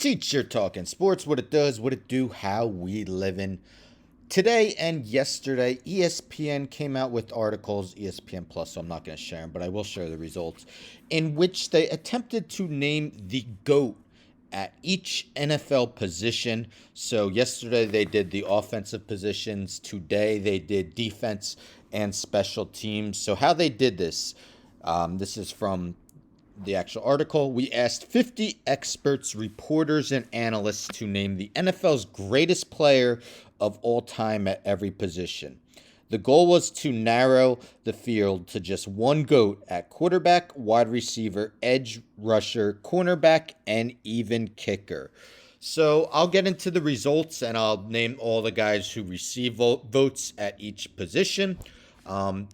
Teacher Talking Sports, what it does, what it do, how we living. Today and yesterday, ESPN came out with articles, ESPN Plus, so I'm not going to share them, but I will share the results, in which they attempted to name the GOAT at each NFL position. So yesterday they did the offensive positions. Today they did defense and special teams. So how they did this, this is from the actual article. We asked 50 experts, reporters, and analysts to name the NFL's greatest player of all time at every position. The goal was to narrow the field to just one GOAT at quarterback, wide receiver, edge rusher, cornerback, and even kicker. So I'll get into the results and I'll name all the guys who receive votes at each position.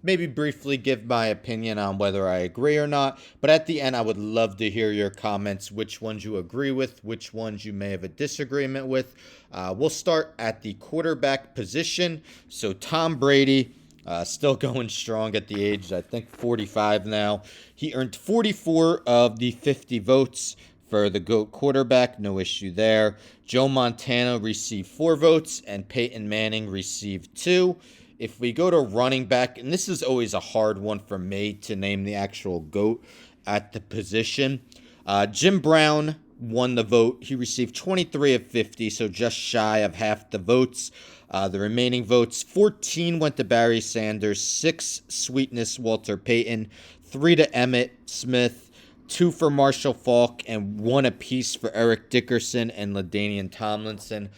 Maybe briefly give my opinion on whether I agree or not. But at the end, I would love to hear your comments, which ones you agree with, which ones you may have a disagreement with. We'll start at the quarterback position. So Tom Brady, still going strong at the age, I think, 45 now. He earned 44 of the 50 votes for the GOAT quarterback. No issue there. Joe Montana received 4 votes, and Peyton Manning received 2. If we go to running back, and this is always a hard one for me to name the actual GOAT at the position. Jim Brown won the vote. He received 23 of 50, so just shy of half the votes. The remaining votes, 14 went to Barry Sanders, 6 Sweetness Walter Payton, 3 to Emmitt Smith, 2 for Marshall Faulk, and 1 apiece for Eric Dickerson and LaDainian Tomlinson.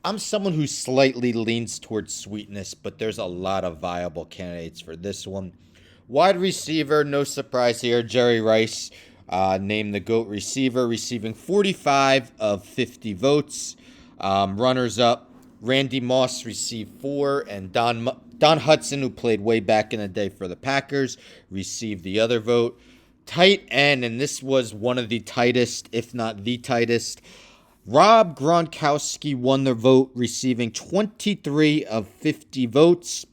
I'm someone who slightly leans towards Sweetness, but there's a lot of viable candidates for this one. Wide receiver, no surprise here, Jerry Rice named the GOAT receiver, receiving 45 of 50 votes. Runners up, Randy Moss received 4, and Don Hudson, who played way back in the day for the Packers, received the other vote. Tight end, and this was one of the tightest, if not the tightest, Rob Gronkowski won the vote, receiving 23 of 50 votes.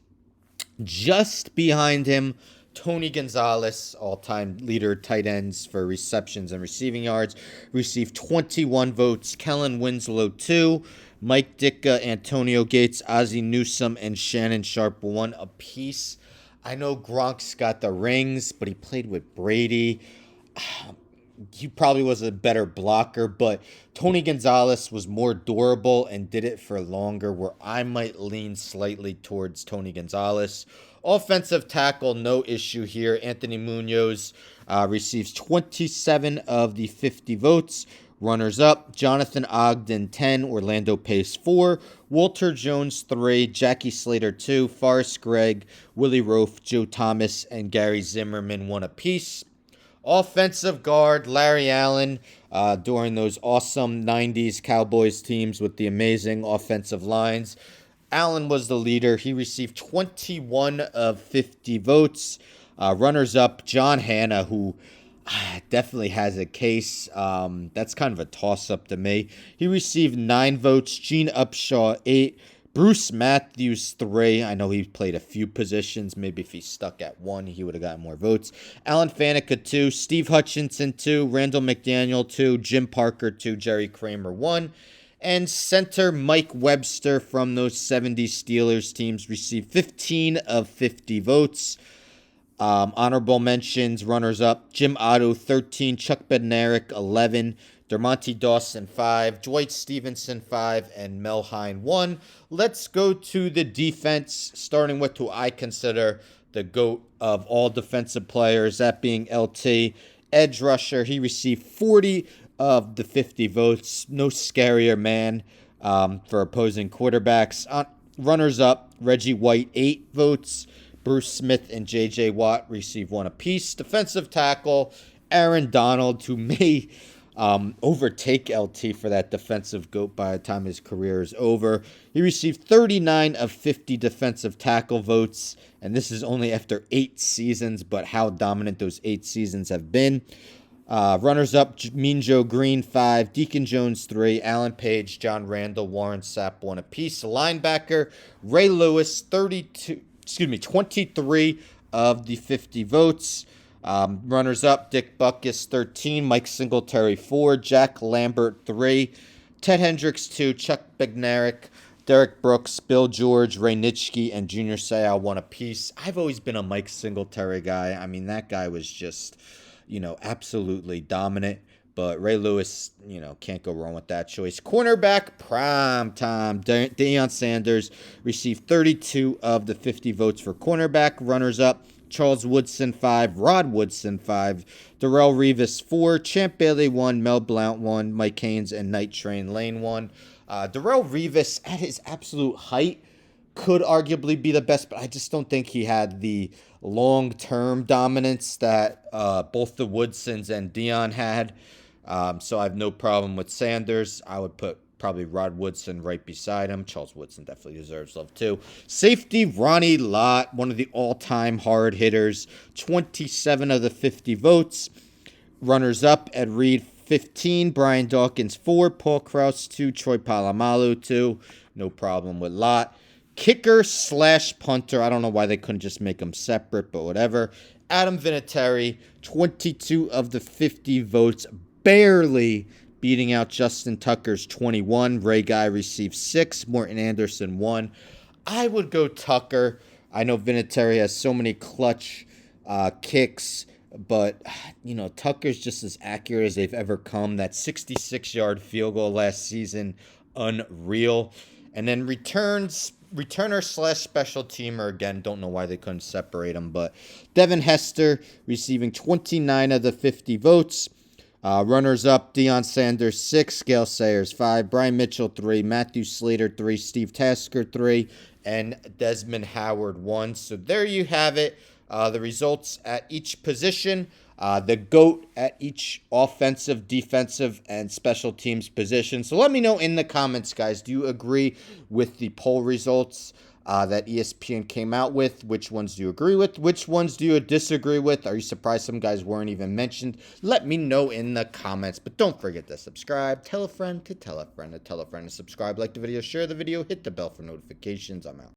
Just behind him, Tony Gonzalez, all-time leader tight ends for receptions and receiving yards, received 21 votes. Kellen Winslow, 2. Mike Ditka, Antonio Gates, Ozzie Newsome, and Shannon Sharp, 1 apiece. I know Gronk's got the rings, but he played with Brady. He probably was a better blocker, but Tony Gonzalez was more durable and did it for longer, where I might lean slightly towards Tony Gonzalez. Offensive tackle, no issue here. Anthony Munoz receives 27 of the 50 votes. Runners up, Jonathan Ogden, 10. Orlando Pace, 4. Walter Jones, 3. Jackie Slater, 2. Forrest Gregg, Willie Roaf, Joe Thomas, and Gary Zimmerman, 1 apiece. Offensive guard, Larry Allen, during those awesome 90s Cowboys teams with the amazing offensive lines. Allen was the leader. He received 21 of 50 votes. Runners up, John Hanna, who definitely has a case. That's kind of a toss-up to me. He received 9 votes. Gene Upshaw, 8. Bruce Matthews, 3. I know he played a few positions. Maybe if he stuck at 1, he would have gotten more votes. Alan Faneca, 2. Steve Hutchinson, 2. Randall McDaniel, 2. Jim Parker, 2. Jerry Kramer, 1. And center Mike Webster from those 70s Steelers teams received 15 of 50 votes. Honorable mentions, runners up, Jim Otto, 13. Chuck Bednarik, 11. Dermontti Dawson, 5. Dwight Stevenson, 5. And Mel Hein, 1. Let's go to the defense, starting with who I consider the GOAT of all defensive players, that being LT. Edge rusher, he received 40 of the 50 votes. No scarier man for opposing quarterbacks. Runners up, Reggie White, 8 votes. Bruce Smith and J.J. Watt received 1 apiece. Defensive tackle, Aaron Donald, who may overtake LT for that defensive GOAT by the time his career is over. He received 39 of 50 defensive tackle votes, and this is only after 8 seasons, but how dominant those 8 seasons have been. Runners up, Mean Joe Green, 5. Deacon Jones, 3. Alan Page, John Randall, Warren Sapp, 1 apiece. Linebacker, Ray Lewis, 23 of the 50 votes. Runners up, Dick Butkus 13, Mike Singletary 4, Jack Lambert 3, Ted Hendricks 2, Chuck Bednarik, Derek Brooks, Bill George, Ray Nitschke, and Junior Seau 1 apiece. I've always been a Mike Singletary guy. I mean, that guy was just, absolutely dominant. But Ray Lewis, can't go wrong with that choice. Cornerback, prime time. Deion Sanders received 32 of the 50 votes for cornerback. Runners up, Charles Woodson 5, Rod Woodson 5, Darrelle Revis 4, Champ Bailey 1, Mel Blount 1, Mike Haynes and Night Train Lane 1. Darrelle Revis, at his absolute height, could arguably be the best, but I just don't think he had the long-term dominance that both the Woodsons and Deion had. So I have no problem with Sanders. I would put probably Rod Woodson right beside him. Charles Woodson definitely deserves love too. Safety, Ronnie Lott, one of the all-time hard hitters. 27 of the 50 votes. Runners up, Ed Reed 15, Brian Dawkins 4, Paul Krause 2, Troy Polamalu 2. No problem with Lott. Kicker / punter. I don't know why they couldn't just make them separate, but whatever. Adam Vinatieri, 22 of the 50 votes, barely beating out Justin Tucker's 21. Ray Guy received 6. Morton Anderson 1. I would go Tucker. I know Vinatieri has so many clutch kicks, but, Tucker's just as accurate as they've ever come. That 66-yard field goal last season, unreal. And then returner / special teamer, again, don't know why they couldn't separate them, but Devin Hester receiving 29 of the 50 votes. Runners up, Deion Sanders 6, Gale Sayers 5, Brian Mitchell 3, Matthew Slater 3, Steve Tasker 3, and Desmond Howard 1. So there you have it. The results at each position. The GOAT at each offensive, defensive, and special teams position. So let me know in the comments, guys. Do you agree with the poll results that ESPN came out with? Which ones do you agree with? Which ones do you disagree with? Are you surprised some guys weren't even mentioned? Let me know in the comments. But don't forget to subscribe. Tell a friend to tell a friend to tell a friend to subscribe. Like the video, share the video, hit the bell for notifications. I'm out.